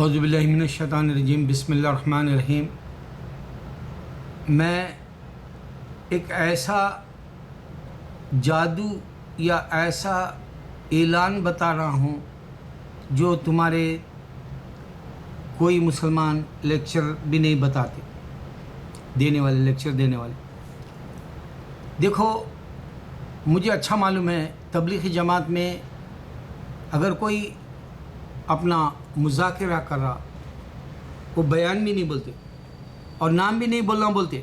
اعوذ باللہ من الشیطان الرجیم، بسم اللہ الرحمن الرحیم۔ میں ایک ایسا جادو یا ایسا اعلان بتا رہا ہوں جو تمہارے کوئی مسلمان لیکچر بھی نہیں بتاتے، لیکچر دینے والے۔ دیکھو، مجھے اچھا معلوم ہے تبلیغی جماعت میں اگر کوئی اپنا مذاکرہ کر رہا، وہ بیان بھی نہیں بولتے اور نام بھی نہیں بولنا بولتے،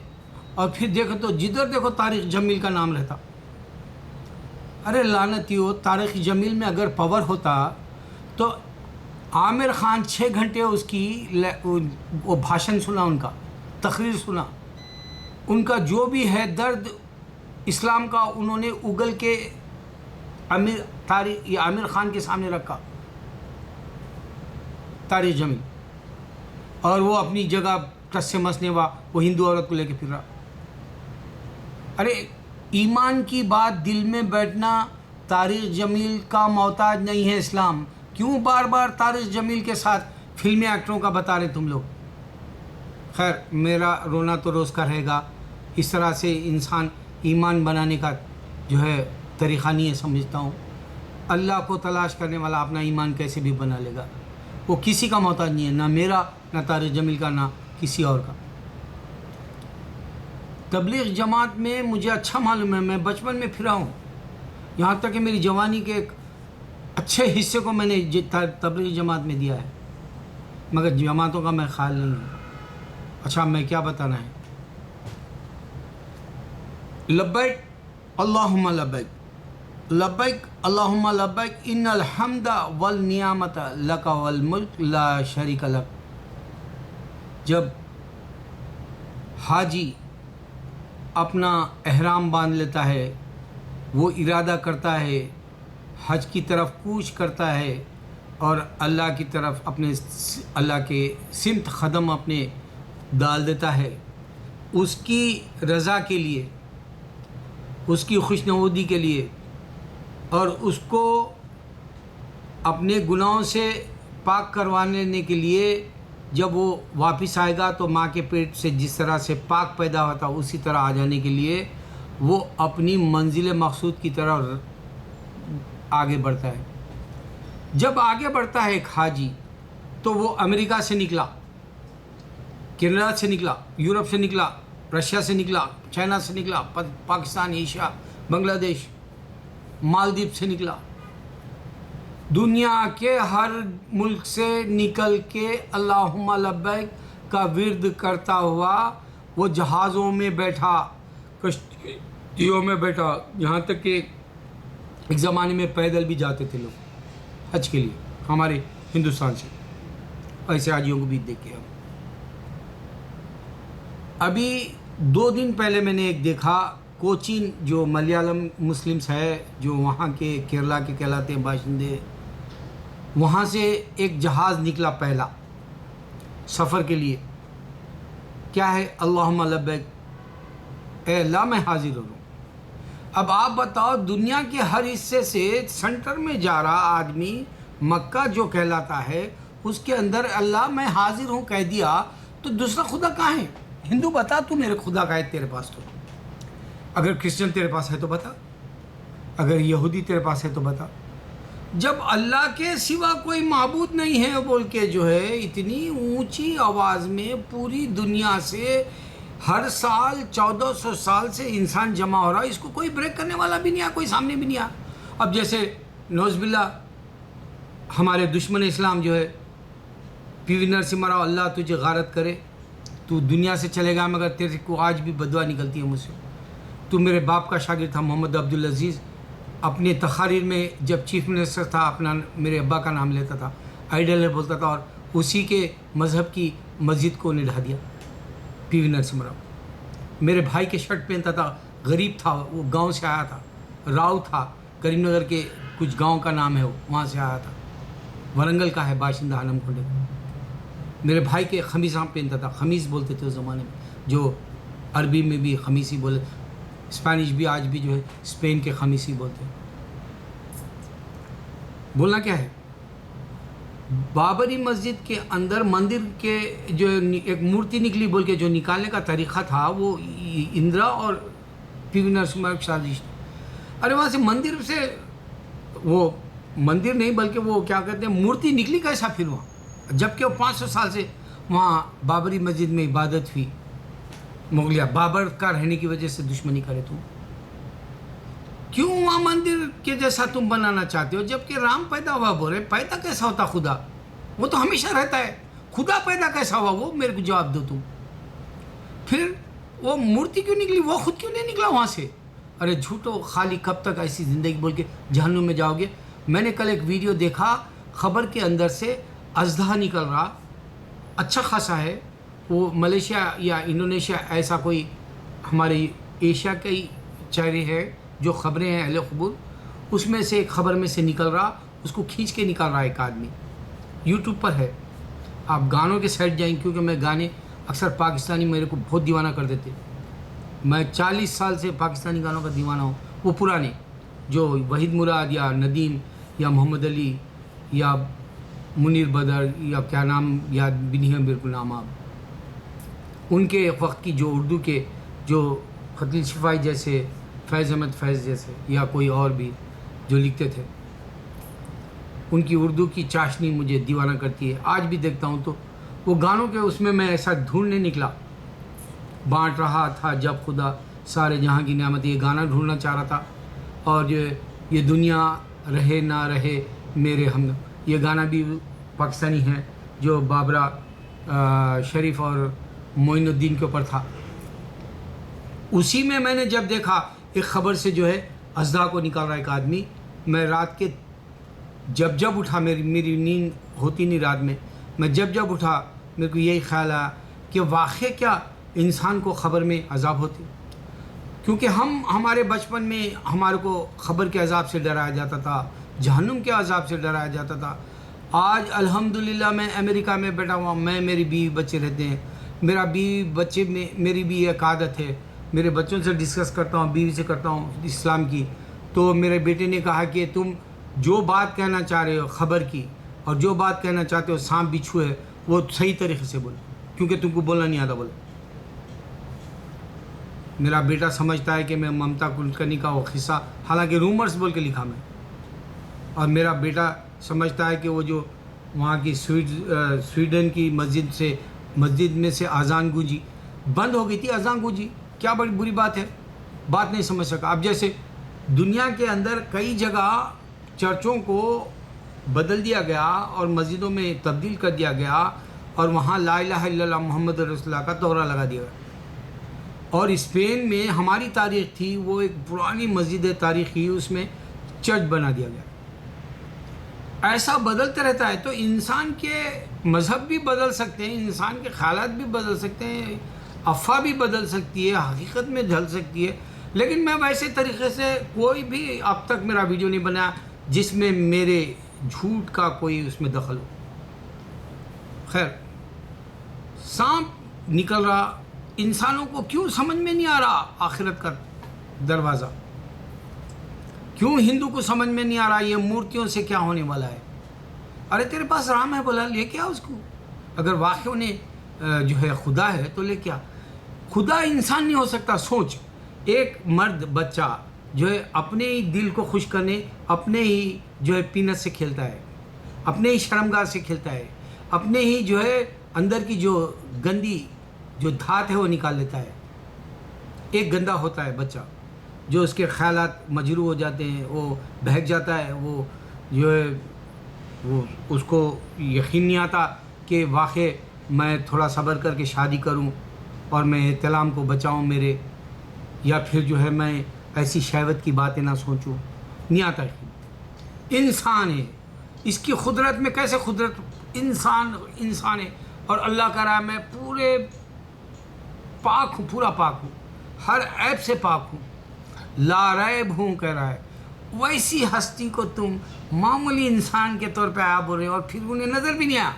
اور پھر دیکھو تو جدھر دیکھو طارق جمیل کا نام رہتا۔ ارے لعنتیو، طارق جمیل میں اگر پاور ہوتا تو عامر خان 6 گھنٹے اس کی وہ بھاشن سنا، ان کا تقریر سنا، ان کا جو بھی ہے درد اسلام کا انہوں نے اگل کے عامر خان کے سامنے رکھا، طارق جمیل، اور وہ اپنی جگہ ٹس سے مسنے وہ ہندو عورت کو لے کے پھر رہا۔ ارے ایمان کی بات دل میں بیٹھنا طارق جمیل کا محتاج نہیں ہے اسلام۔ کیوں بار بار طارق جمیل کے ساتھ فلمی ایکٹروں کا بتا رہے تم لوگ؟ خیر، میرا رونا تو روز کا رہے گا۔ اس طرح سے انسان ایمان بنانے کا جو ہے طریقہ نہیں ہے، سمجھتا ہوں۔ اللہ کو تلاش کرنے والا اپنا ایمان کیسے بھی بنا لے گا، وہ کسی کا محتاج نہیں ہے، نہ میرا، نہ طارق جمیل کا، نہ کسی اور کا۔ تبلیغ جماعت میں مجھے اچھا معلوم ہے، میں بچپن میں پھرا ہوں، یہاں تک کہ میری جوانی کے ایک اچھے حصے کو میں نے تبلیغ جماعت میں دیا ہے، مگر جماعتوں کا میں خیال نہیں ہے۔ اچھا، میں کیا بتانا ہے؟ لبیک اللہم لبیک، لبیک اللہم لبیک، ان الحمد والنعمت لک والملک لا شریک لک۔ جب حاجی اپنا احرام باندھ لیتا ہے، وہ ارادہ کرتا ہے، حج کی طرف کوچ کرتا ہے اور اللہ کی طرف اپنے اللہ کے سمت قدم اپنے ڈال دیتا ہے، اس کی رضا کے لیے، اس کی خوشنودی کے لیے، اور اس کو اپنے گناہوں سے پاک کروانے کے لیے جب وہ واپس آئے گا تو ماں کے پیٹ سے جس طرح سے پاک پیدا ہوتا اسی طرح آ جانے کے لیے وہ اپنی منزل مقصود کی طرح آگے بڑھتا ہے۔ جب آگے بڑھتا ہے ایک حاجی تو وہ امریکہ سے نکلا، کینیڈا سے نکلا، یورپ سے نکلا، رشیا سے نکلا، چائنا سے نکلا، پاکستان، ایشیا، بنگلہ دیش، مالدیپ سے نکلا، دنیا کے ہر ملک سے نکل کے اللہم لبیک کا ورد کرتا ہوا وہ جہازوں میں بیٹھا، کشتیوں میں بیٹھا، یہاں تک کہ ایک زمانے میں پیدل بھی جاتے تھے لوگ حج کے لیے ہمارے ہندوستان سے، ایسے حاجیوں کو بھی دیکھے ہم۔ ابھی 2 دن پہلے میں نے ایک دیکھا، کوچین جو ملیالم مسلمس ہے، جو وہاں کے کیرلا کے کہلاتے ہیں باشندے، وہاں سے ایک جہاز نکلا پہلا سفر کے لیے۔ کیا ہے؟ اللہم لبیک، اے اللہ میں حاضر ہوں۔ اب آپ بتاؤ، دنیا کے ہر حصے سے سینٹر میں جا رہا آدمی، مکہ جو کہلاتا ہے اس کے اندر اللہ میں حاضر ہوں کہہ دیا، تو دوسرا خدا کہاں ہے؟ ہندو بتا تو میرے خدا کا ہے تیرے پاس، تو اگر کرسچن تیرے پاس ہے تو بتا، اگر یہودی تیرے پاس ہے تو بتا۔ جب اللہ کے سوا کوئی معبود نہیں ہے بول کے جو ہے اتنی اونچی آواز میں پوری دنیا سے ہر سال 1400 سال سے انسان جمع ہو رہا ہے، اس کو کوئی بریک کرنے والا بھی نہیں آیا، کوئی سامنے بھی نہیں آیا۔ اب جیسے نعوذ باللہ ہمارے دشمن اسلام جو ہے پی وی نرسمہا راؤ، اللہ تجھے غارت کرے، تو دنیا سے چلے گا، مگر تیرے کو آج بھی بددعا نکلتی ہے مجھ سے۔ تو میرے باپ کا شاگرد تھا محمد عبدالعزیز، اپنے تقاریر میں جب چیف منسٹر تھا اپنا میرے ابا کا نام لیتا تھا، آئیڈل ہے بولتا تھا، اور اسی کے مذہب کی مسجد کو نڈھا دیا پی وی نرسمہا راؤ۔ میرے بھائی کے شرٹ پہنتا تھا، غریب تھا، وہ گاؤں سے آیا تھا، راؤ تھا، کریم نگر کے کچھ گاؤں کا نام ہے، وہاں سے آیا تھا، ورنگل کا ہے باشندہ، ہنم کھنڈے۔ میرے بھائی کے خمیصاں پہنتا تھا، خمیس بولتے تھے اس زمانے میں، جو عربی میں بھی خمیسی بولے، اسپینش بھی آج بھی جو ہے اسپین کے خمیسی بولتے ہیں۔ بولنا کیا ہے؟ بابری مسجد کے اندر مندر کے جو ایک مورتی نکلی بول کے جو نکالنے کا طریقہ تھا وہ اندرا اور پی وی نرسمہا کی سازش. ارے وہاں سے مندر سے وہ مندر نہیں بلکہ وہ کیا کہتے ہیں مورتی نکلی کیسا پھر وہاں، جبکہ وہ 500 سال سے وہاں بابری مسجد میں عبادت ہوئی. مغلیہ بابر کا رہنے کی وجہ سے دشمنی کرے تم کیوں وہاں مندر کے جیسا تم بنانا چاہتے ہو، جبکہ رام پیدا ہوا بول رہے. پیدا کیسا ہوتا خدا؟ وہ تو ہمیشہ رہتا ہے. خدا پیدا کیسا ہوا وہ میرے کو جواب دو تم. پھر وہ مورتی کیوں نکلی؟ وہ خود کیوں نہیں نکلا وہاں سے؟ ارے جھوٹو خالی کب تک ایسی زندگی بول کے جہنم میں جاؤ گے. میں نے کل ایک ویڈیو دیکھا، خبر کے اندر سے اژدہا نکل رہا اچھا خاصا ہے. وہ ملیشیا یا انڈونیشیا ایسا کوئی ہمارے ایشیا کے ہی چہرے ہے جو خبریں ہیں اہل خبر، اس میں سے ایک خبر میں سے نکل رہا، اس کو کھینچ کے نکال رہا ایک آدمی. یوٹیوب پر ہے، آپ گانوں کے سائڈ جائیں کیونکہ میں گانے اکثر پاکستانی میرے کو بہت دیوانہ کر دیتے. میں 40 سال سے پاکستانی گانوں کا دیوانہ ہوں. وہ پرانے جو وحید مراد یا ندیم یا محمد علی یا منیر بدر یا کیا نام یاد بھی نہیں ہے بالکل نام. آپ ان کے وقت کی جو اردو کے جو فتیل شفائی جیسے، فیض احمد فیض جیسے یا کوئی اور بھی جو لکھتے تھے، ان کی اردو کی چاشنی مجھے دیوانہ کرتی ہے. آج بھی دیکھتا ہوں تو وہ گانوں کے اس میں ایسا ڈھونڈنے نکلا. بانٹ رہا تھا جب خدا سارے جہاں کی نعمت، یہ گانا ڈھونڈنا چاہ رہا تھا. اور جو یہ دنیا رہے نہ رہے میرے ہم، یہ گانا بھی پاکستانی ہے جو بابرا شریف اور معین الدین کے اوپر تھا. اسی میں نے جب دیکھا ایک خبر سے جو ہے اژدہا کو نکال رہا ایک آدمی. میں رات کے جب اٹھا، میری نیند ہوتی نہیں رات میں جب اٹھا میرے کو یہی خیال آیا کہ واقع کیا انسان کو خبر میں عذاب ہوتے، کیونکہ ہمارے بچپن میں ہمارے کو خبر کے عذاب سے ڈرایا جاتا تھا، جہنم کے عذاب سے ڈرایا جاتا تھا. آج الحمدللہ میں امریکہ میں بیٹھا ہوا، میں میری بیوی بچے رہتے ہیں. میرا بیوی بچے میں میری بھی ایک عادت ہے، میرے بچوں سے ڈسکس کرتا ہوں، بیوی سے کرتا ہوں اسلام کی. تو میرے بیٹے نے کہا کہ تم جو بات کہنا چاہ رہے ہو خبر کی اور جو بات کہنا چاہتے ہو سانپ بچھو ہے وہ صحیح طریقے سے بولو، کیونکہ تم کو بولنا نہیں آتا. بولو میرا بیٹا سمجھتا ہے کہ میں ممتا کلکرنی کا وہ قصہ، حالانکہ رومرز بول کے لکھا میں، اور میرا بیٹا سمجھتا ہے کہ وہ جو وہاں کی سویڈن کی مسجد میں سے اذان گونجی، بند ہو گئی تھی اذان گونجی، کیا بڑی بری بات ہے، بات نہیں سمجھ سکا. اب جیسے دنیا کے اندر کئی جگہ چرچوں کو بدل دیا گیا اور مسجدوں میں تبدیل کر دیا گیا اور وہاں لا الہ الا اللہ محمد رسول اللہ کا دوہرا لگا دیا گیا. اور اسپین میں ہماری تاریخ تھی، وہ ایک پرانی مسجد تاریخی، اس میں چرچ بنا دیا گیا. ایسا بدلتے رہتا ہے. تو انسان کے مذہب بھی بدل سکتے ہیں، انسان کے خیالات بھی بدل سکتے ہیں، افواہ بھی بدل سکتی ہے، حقیقت میں ڈھل سکتی ہے. لیکن میں ویسے طریقے سے کوئی بھی اب تک میرا ویڈیو نہیں بنا جس میں میرے جھوٹ کا کوئی اس میں دخل ہو. خیر، سانپ نکل رہا، انسانوں کو کیوں سمجھ میں نہیں آ رہا آخرت کا دروازہ؟ کیوں ہندو کو سمجھ میں نہیں آ رہا یہ مورتیوں سے کیا ہونے والا ہے؟ ارے تیرے پاس رام ہے، بولا لے کے آ اس کو. اگر واقعی انہیں جو ہے خدا ہے تو لے کے آ. خدا انسان نہیں ہو سکتا. سوچ، ایک مرد بچہ جو ہے اپنے ہی دل کو خوش کرنے، اپنے ہی جو ہے پینت سے کھیلتا ہے، اپنے ہی شرمگاہ سے کھیلتا ہے، اپنے ہی جو ہے اندر کی جو گندی جو دھات ہے وہ نکال لیتا ہے. ایک گندا ہوتا ہے بچہ جو اس کے خیالات مجروح ہو جاتے ہیں، وہ بہک جاتا ہے، وہ جو ہے وہ اس کو یقین نہیں آتا کہ واقع میں تھوڑا صبر کر کے شادی کروں اور میں احتلام کو بچاؤں میرے، یا پھر جو ہے میں ایسی شہوت کی باتیں نہ سوچوں. نہیں آتا یقین. انسان ہے، اس کی قدرت میں کیسے قدرت، انسان ہے. اور اللہ کا رہا میں پورے پاک ہوں، پورا پاک ہوں، ہر عیب سے پاک ہوں، لا ریب ہوں کہہ رہا ہے. ویسی ہستی کو تم معمولی انسان کے طور پہ آیا بول رہے ہو اور پھر انہیں نظر بھی نہیں آیا.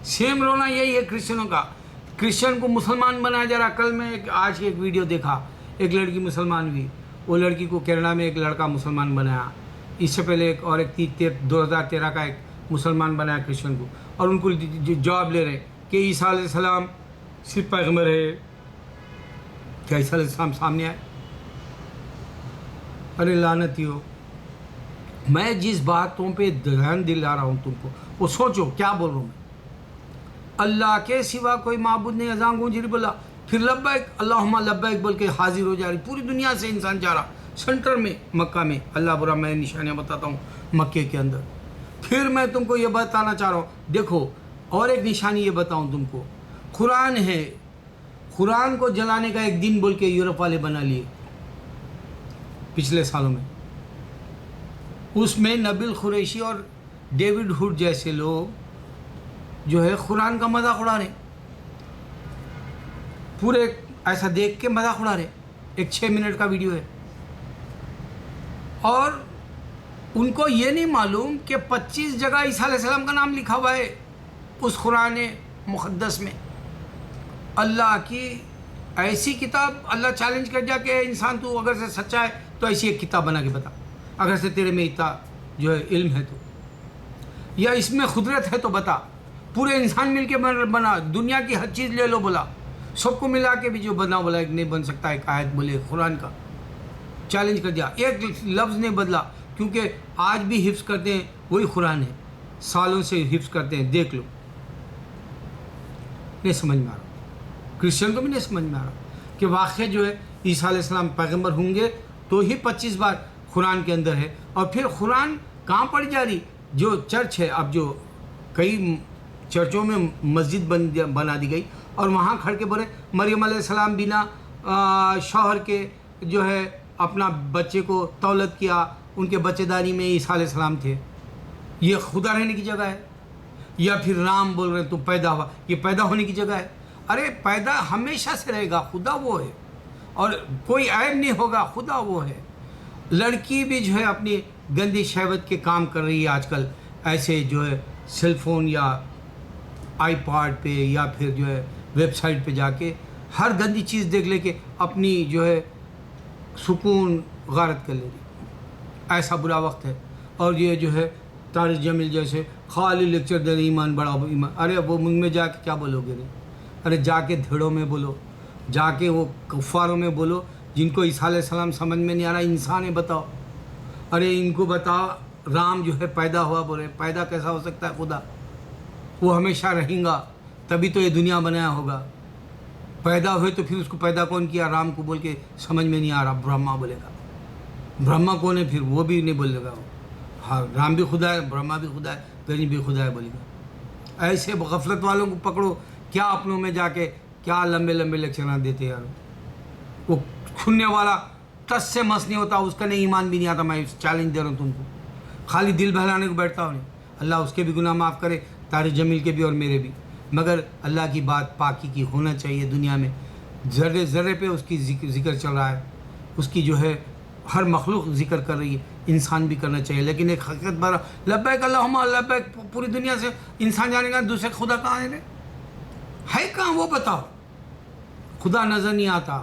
سیم رونا یہی ہے کرسچنوں کا. کرسچن کو مسلمان بنایا جا رہا. کل میں آج ایک ویڈیو دیکھا، ایک لڑکی مسلمان ہوئی، وہ لڑکی کو کینیڈا میں ایک لڑکا مسلمان بنایا. اس سے پہلے ایک 2013 کا ایک مسلمان بنایا کرسچن کو، اور ان کو جواب لے رہے کہ عیسیٰ علیہ السلام صرف پیغمبر ہے. کیا عیسیٰ علیہ السلام سامنے آئے؟ ارے لعنتی ہو. میں جس باتوں پہ دھیان دلا رہا ہوں تم کو وہ سوچو کیا بول رہا ہوں میں. اللہ کے سوا کوئی معبود نہیں، اذان گونج رہی بولا، پھر لبیک اللہم لبیک بول کے حاضر ہو جا رہی. پوری دنیا سے انسان جا رہا سینٹر میں مکہ میں. اللہ برا میں نشانیاں بتاتا ہوں مکے کے اندر. پھر میں تم کو یہ بتانا چاہ رہا ہوں، دیکھو اور ایک نشانی یہ بتاؤں تم کو. قرآن ہے، قرآن کو جلانے کا ایک دن بول کے یورپ والے بنا لیے پچھلے سالوں میں. اس میں نبیل قریشی اور ڈیوڈ ہوڈ جیسے لوگ جو ہے قرآن کا مذاق اڑا رہے، پورے ایسا دیکھ کے مذاق اڑا رہے. ایک 6 منٹ کا ویڈیو ہے، اور ان کو یہ نہیں معلوم کہ 25 جگہ عیسیٰ علیہ السلام کا نام لکھا ہوا ہے اس قرآن مقدس میں. اللہ کی ایسی کتاب اللہ چیلنج کر جا کہ انسان تو اگر سے سچا ہے تو ایسی ایک کتاب بنا کے بتا، اگر سے تیرے میں اتنا جو ہے علم ہے تو، یا اس میں قدرت ہے تو بتا. پورے انسان مل کے بنا، دنیا کی ہر چیز لے لو بولا، سب کو ملا کے بھی جو بنا بولا ایک نہیں بن سکتا. ایک آیت بولے قرآن کا چیلنج کر دیا، ایک لفظ نہیں بدلا، کیونکہ آج بھی حفظ کرتے ہیں وہی قرآن ہے، سالوں سے حفظ کرتے ہیں. دیکھ لو، نہیں سمجھ میں آ رہا. کرسچن کو بھی نہیں سمجھ میں آ رہا کہ واقعہ جو ہے عیسیٰ علیہ السلام پیغمبر ہوں گے تو ہی 25 بار قرآن کے اندر ہے. اور پھر قرآن کہاں پڑھی جا رہی؟ جو چرچ ہے، اب جو کئی چرچوں میں مسجد بنا دی گئی، اور وہاں کھڑ کے بولے مریم علیہ السلام بنا شوہر کے جو ہے اپنا بچے کو تولد کیا، ان کے بچے داری میں عیسیٰ علیہ السلام تھے. یہ خدا رہنے کی جگہ ہے؟ یا پھر رام بول رہے تو پیدا ہوا، یہ پیدا ہونے کی جگہ ہے؟ ارے پیدا ہمیشہ سے رہے گا، خدا وہ ہے، اور کوئی عیب نہیں ہوگا، خدا وہ ہے. لڑکی بھی جو ہے اپنی گندی شہوت کے کام کر رہی ہے آج کل، ایسے جو ہے سیل فون یا آئی پاڈ پہ یا پھر جو ہے ویب سائٹ پہ جا کے ہر گندی چیز دیکھ لے کے اپنی جو ہے سکون غارت کر لے رہی. ایسا برا وقت ہے. اور یہ جو ہے طارق جمیل جیسے خالی لیکچر دے رہے ایمان بڑا ایمان. ارے وہ منہ میں جا کے کیا بولو گے؟ ارے جا کے دھڑوں میں بولو، جا کے وہ کفاروں میں بولو جن کو عیسیٰ علیہ السلام سمجھ میں نہیں آ رہا. انسان ہے بتاؤ. ارے ان کو بتاؤ رام جو ہے پیدا ہوا، بولے پیدا کیسا ہو سکتا ہے؟ خدا وہ ہمیشہ رہیں گا، تبھی تو یہ دنیا بنایا ہوگا. پیدا ہوئے تو پھر اس کو پیدا کون کیا؟ رام کو بول کے سمجھ میں نہیں آ رہا، برہما بولے گا. برہما کون ہے؟ پھر وہ بھی نہیں بولے گا. ہاں رام بھی خدا ہے، برہما بھی خدا ہے، گنج بھی خدا ہے بولے گا. ایسے غفلت والوں کو پکڑو، کیا اپنوں میں جا کے کیا لمبے لمبے لیکچراں دیتے یار. وہ کھننے والا ٹس سے مس نہیں ہوتا، اس کا نہیں ایمان بھی نہیں آتا. میں چیلنج دے رہا ہوں تم کو، خالی دل بہلانے کو بیٹھتا ہوں. اللہ اس کے بھی گناہ معاف کرے، طارق جمیل کے بھی اور میرے بھی. مگر اللہ کی بات پاکی کی ہونا چاہیے. دنیا میں ذرے ذرے پہ اس کی ذکر چل رہا ہے، اس کی جو ہے ہر مخلوق ذکر کر رہی ہے، انسان بھی کرنا چاہیے. لیکن ایک حقیقت بارہ لبیک اللہم لبیک پوری دنیا سے انسان جانے گا، دوسرے خدا کہاں ہے کہاں وہ بتاؤ. خدا نظر نہیں آتا،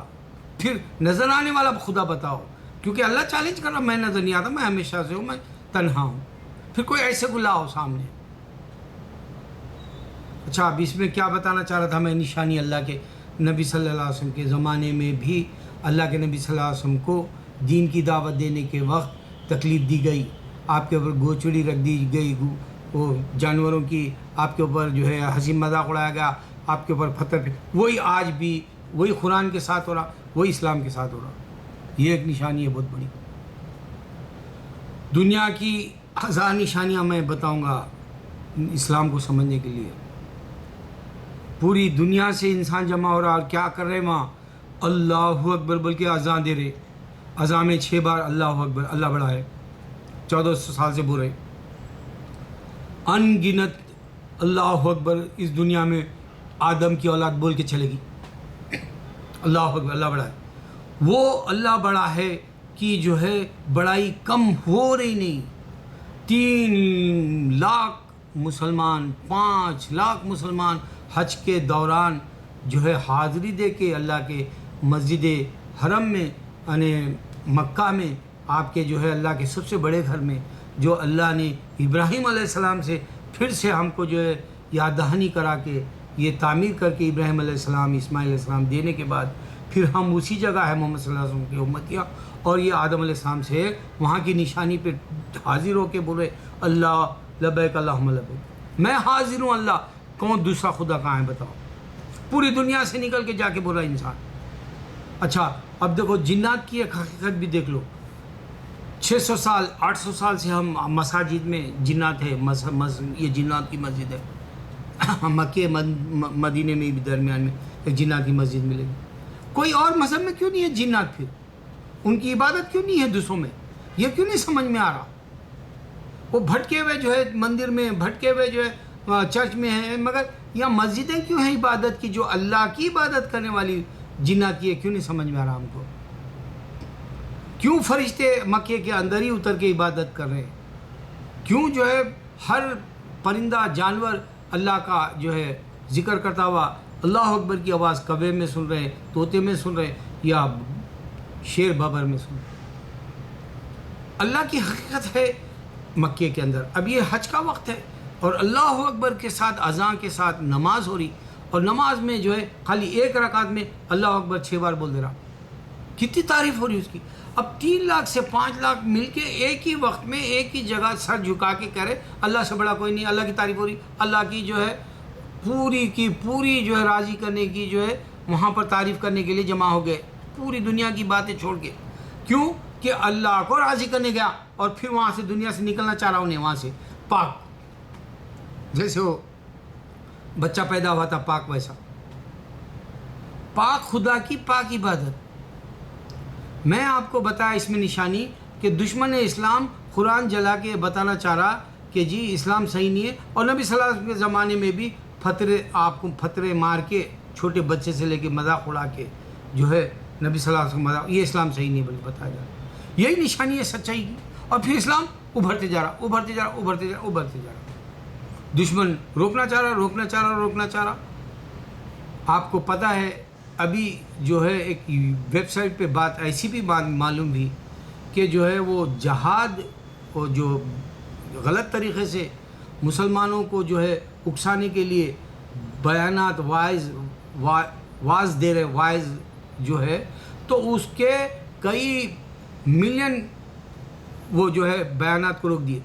پھر نظر آنے والا خدا بتاؤ. کیونکہ اللہ چیلنج کر رہا، میں نظر نہیں آتا، میں ہمیشہ سے ہوں، میں تنہا ہوں. پھر کوئی ایسے کو لاؤ سامنے. اچھا اب اس میں کیا بتانا چاہ رہا تھا میں؟ نشانی اللہ کے نبی صلی اللہ علیہ وسلم کے زمانے میں بھی اللہ کے نبی صلی اللہ علیہ وسلم کو دین کی دعوت دینے کے وقت تکلیف دی گئی. آپ کے اوپر گوچڑی رکھ دی گئی، وہ جانوروں کی آپ کے اوپر جو ہے ہنسی مذاق اڑایا گیا، آپ کے اوپر پتھر. وہی آج بھی وہی قرآن کے ساتھ ہو رہا، وہی اسلام کے ساتھ ہو رہا. یہ ایک نشانی ہے بہت بڑی. دنیا کی 1000 نشانیاں میں بتاؤں گا اسلام کو سمجھنے کے لیے. پوری دنیا سے انسان جمع ہو رہا، اور کیا کر رہے وہاں؟ اللہ اکبر بول کے اذان دے رہے. اذان میں 6 بار اللہ اکبر، اللہ بڑا ہے. 1400 سال سے بول رہے. ان گنت اللہ اکبر اس دنیا میں آدم کی اولاد بول کے چلے گی. اللہ اکبر، اللہ بڑا ہے. وہ اللہ بڑا ہے کہ جو ہے بڑائی کم ہو رہی نہیں. 3 لاکھ مسلمان، 5 لاکھ مسلمان حج کے دوران جو ہے حاضری دے کے اللہ کے مسجد حرم میں یعنی مکہ میں، آپ کے جو ہے اللہ کے سب سے بڑے گھر میں، جو اللہ نے ابراہیم علیہ السلام سے پھر سے ہم کو جو ہے یاد دہانی کرا کے یہ تعمیر کر کے ابراہیم علیہ السلام اسماعیل علیہ السلام دینے کے بعد پھر ہم اسی جگہ ہے محمد صلی اللہ علیہ وسلم کی امتیاں، اور یہ آدم علیہ السلام سے وہاں کی نشانی پہ حاضر ہو کے بولے اللہ لبیک اللہم لبیک، میں حاضر ہوں اللہ، کون دوسرا خدا کہاں ہے بتاؤ؟ پوری دنیا سے نکل کے جا کے بولا انسان۔ اچھا اب دیکھو جنات کی ایک حقیقت بھی دیکھ لو، 600 سال 800 سال سے ہم مساجد میں جنات ہے، یہ جنات کی مسجد ہے، مکے مدینے میں بھی درمیان میں ایک جنات کی مسجد ملے گی۔ کوئی اور مذہب میں کیوں نہیں ہے جنات؟ پھر ان کی عبادت کیوں نہیں ہے دوسروں میں؟ یہ کیوں نہیں سمجھ میں آ رہا؟ وہ بھٹکے ہوئے جو ہے مندر میں، بھٹکے ہوئے جو ہے چرچ میں ہیں، مگر یہاں مسجدیں کیوں ہیں عبادت کی، جو اللہ کی عبادت کرنے والی جنات کی ہے؟ کیوں نہیں سمجھ میں آ رہا ہم کو؟ کیوں فرشتے مکے کے اندر ہی اتر کے عبادت کر رہے ہیں؟ کیوں جو ہے ہر پرندہ جانور اللہ کا جو ہے ذکر کرتا ہوا اللہ اکبر کی آواز کبے میں سن رہے ہیں، طوطے میں سن رہے ہیں، یا شیر ببر میں سن رہے ہیں؟ اللہ کی حقیقت ہے مکے کے اندر۔ اب یہ حج کا وقت ہے اور اللہ اکبر کے ساتھ اذان کے ساتھ نماز ہو رہی، اور نماز میں جو ہے خالی ایک رکعت میں اللہ اکبر 6 بار بول دے رہا، کتنی تعریف ہو رہی اس کی۔ اب 3 لاکھ سے 5 لاکھ مل کے ایک ہی وقت میں ایک ہی جگہ سر جھکا کے کہہ رہے اللہ سے بڑا کوئی نہیں، اللہ کی تعریف ہو رہی، اللہ کی جو ہے پوری کی پوری جو ہے راضی کرنے کی جو ہے وہاں پر تعریف کرنے کے لیے جمع ہو گئے، پوری دنیا کی باتیں چھوڑ کے۔ کیوں کہ اللہ کو راضی کرنے گیا، اور پھر وہاں سے دنیا سے نکلنا چاہ رہا انہیں وہاں سے پاک، جیسے وہ بچہ پیدا ہوا تھا پاک، ویسا پاک خدا کی پاک عبادت۔ میں آپ کو بتایا اس میں نشانی کہ دشمن اسلام قرآن جلا کے بتانا چاہ رہا کہ جی اسلام صحیح نہیں ہے، اور نبی صلی اللہ علیہ وسلم کے زمانے میں بھی فترے آپ کو فترے مار کے چھوٹے بچے سے لے کے مذاق اڑا کے جو ہے نبی صلی اللہ علیہ وسلم مذاق، یہ اسلام صحیح نہیں بلکہ بتایا جا رہا، یہی نشانی ہے سچائی کی۔ اور پھر اسلام ابھرتے جا رہا، ابھرتے جا رہا، ابھرتے جا رہا، ابھرتے جا رہا، دشمن روکنا چاہ رہا، روکنا چاہ رہا، روکنا چاہ رہا۔ آپ کو پتہ ہے ابھی جو ہے ایک ویب سائٹ پہ بات ایسی بھی بات معلوم ہوئی کہ جو ہے وہ جہاد کو جو غلط طریقے سے مسلمانوں کو جو ہے اکسانے کے لیے بیانات واعظ دے رہے، واعظ جو ہے، تو اس کے کئی ملین وہ جو ہے بیانات کو روک دیے،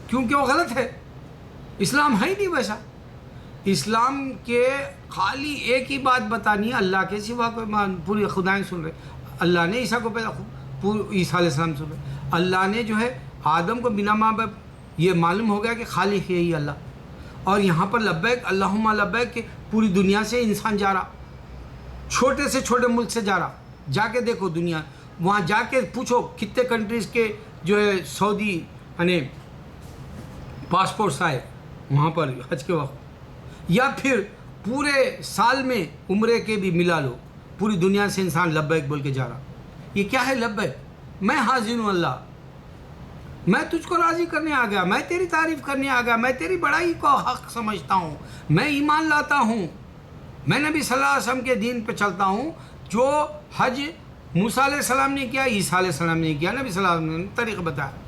کیونکہ وہ غلط ہے، اسلام ہے ہی نہیں ویسا۔ اسلام کے خالی ایک ہی بات بتانی ہے، اللہ کے سوا کوئی پوری خدائیں سن رہے، اللہ نے عیسیٰ کو پیدا، عیسیٰ علیہ السلام سن رہے، اللہ نے جو ہے آدم کو بنا ماں باپ، یہ معلوم ہو گیا کہ خالق یہی اللہ، اور یہاں پر لبیک اللہم لبیک کہ پوری دنیا سے انسان جا رہا، چھوٹے سے چھوٹے ملک سے جا رہا، جا کے دیکھو دنیا، وہاں جا کے پوچھو کتنے کنٹریز کے جو ہے سعودی یعنی پاسپورٹس آئے وہاں پر حج کے وقت، یا پھر پورے سال میں عمرے کے بھی ملا لو، پوری دنیا سے انسان لبیک بول کے جا رہا۔ یہ کیا ہے لبیک؟ میں حاضر ہوں اللہ، میں تجھ کو راضی کرنے آ گیا، میں تیری تعریف کرنے آ گیا، میں تیری بڑائی کو حق سمجھتا ہوں، میں ایمان لاتا ہوں، میں نبی صلی اللہ علیہ وسلم کے دین پہ چلتا ہوں، جو حج موسیٰ علیہ السلام نے کیا، عیسیٰ علیہ السلام نے کیا، نبی صلی اللہ علیہ وسلم نے طریقہ بتایا۔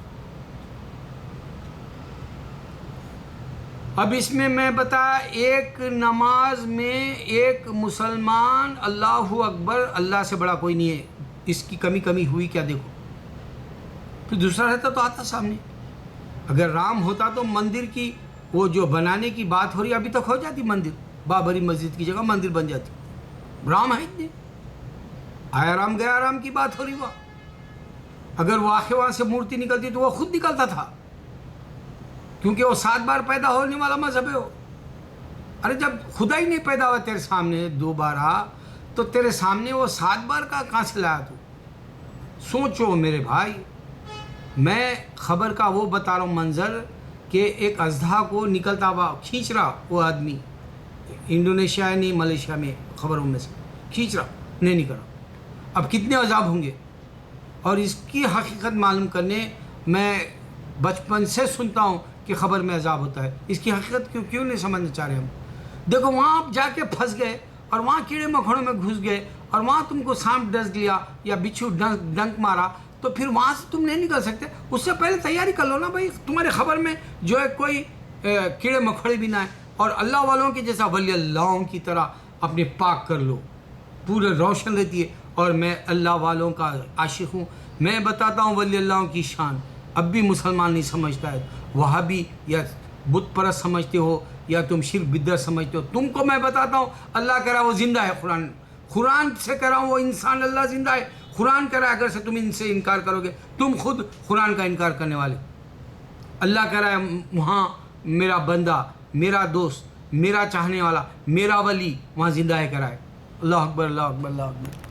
اب اس میں بتایا ایک نماز میں ایک مسلمان اللہ اکبر، اللہ سے بڑا کوئی نہیں ہے، اس کی کمی ہوئی کیا؟ دیکھو پھر دوسرا رہتا تو آتا سامنے، اگر رام ہوتا تو مندر کی وہ جو بنانے کی بات ہو رہی ابھی تک ہو جاتی، مندر بابری مسجد کی جگہ مندر بن جاتی، رام ہے اتنے، آیا رام گیا رام کی بات ہو رہی، وہ اگر واقع وہاں سے مورتی نکلتی تو وہ خود نکلتا تھا، کیونکہ وہ 7 بار پیدا ہونے والا مذہب ہے وہ۔ ارے جب خدا ہی نہیں پیدا ہوا تیرے سامنے دوبارہ، تو تیرے سامنے وہ 7 بار کا کہاں سے لایا تو؟ سوچو میرے بھائی، میں خبر کا وہ بتا رہا ہوں منظر کہ ایک اژدہا کو نکلتا ہوا کھینچ رہا وہ آدمی، انڈونیشیا نہیں ملیشیا میں خبروں میں سے کھینچ رہا، نہیں نکل رہا، اب کتنے عذاب ہوں گے؟ اور اس کی حقیقت معلوم کرنے میں بچپن سے سنتا ہوں کہ خبر میں عذاب ہوتا ہے، اس کی حقیقت کیوں نہیں سمجھنا چاہ رہے ہم؟ دیکھو وہاں آپ جا کے پھنس گئے، اور وہاں کیڑے مکوڑوں میں گھس گئے، اور وہاں تم کو سانپ ڈس لیا یا بچھو ڈنک مارا، تو پھر وہاں سے تم نہیں نکل سکتے۔ اس سے پہلے تیاری کر لو نا بھائی، تمہارے خبر میں جو ہے کوئی کیڑے مکوڑے بھی نہ آئیں، اور اللہ والوں کے جیسا ولی اللہ کی طرح اپنے پاک کر لو، پورے روشن رہتی ہے. اور میں اللہ والوں کا عاشق ہوں. میں بتاتا ہوں ولی اللہ کی شان. اب بھی مسلمان نہیں سمجھتا ہے، وہابی یا بت پرست سمجھتے ہو یا تم شرک بدعت سمجھتے ہو. تم کو میں بتاتا ہوں اللہ کہہ رہا وہ زندہ ہے. قرآن سے کہہ رہا ہوں وہ انسان اللہ زندہ ہے. قرآن کہہ رہا ہے اگر سے تم ان سے انکار کرو گے تم خود قرآن کا انکار کرنے والے. اللہ کہہ رہا ہے وہاں میرا بندہ، میرا دوست، میرا چاہنے والا، میرا ولی وہاں زندہ ہے کہہ رہا ہے. اللہ اکبر، اللہ اکبر، اللہ اکبر.